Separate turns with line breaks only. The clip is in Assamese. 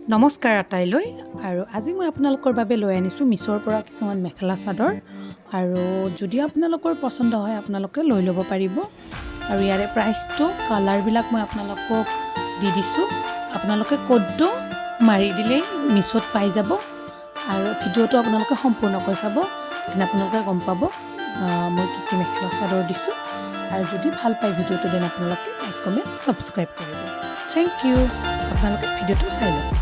নমস্কাৰ আটাইলৈ আৰু আজি মই আপোনালোকৰ বাবে লৈ আনিছোঁ মিছৰ পৰা কিছুমান মেখেলা চাদৰ আৰু যদি আপোনালোকৰ পছন্দ হয় আপোনালোকে লৈ ল'ব পাৰিব আৰু ইয়াৰে প্ৰাইচটো কালাৰবিলাক মই আপোনালোকক দি দিছোঁ আপোনালোকে কোডটো মাৰি দিলেই মিছত পাই যাব আৰু ভিডিঅ'টো আপোনালোকে সম্পূৰ্ণকৈ চাব তেতিয়া আপোনালোকে গম পাব মই কি মেখেলা চাদৰ দিছোঁ আৰু যদি ভাল পায় ভিডিঅ'টো দেন আপোনালোকে লাইক কমেণ্ট সাবস্ক্ৰাইব কৰিব থেংক ইউ আপোনালোকে ভিডিঅ'টো চাই লওক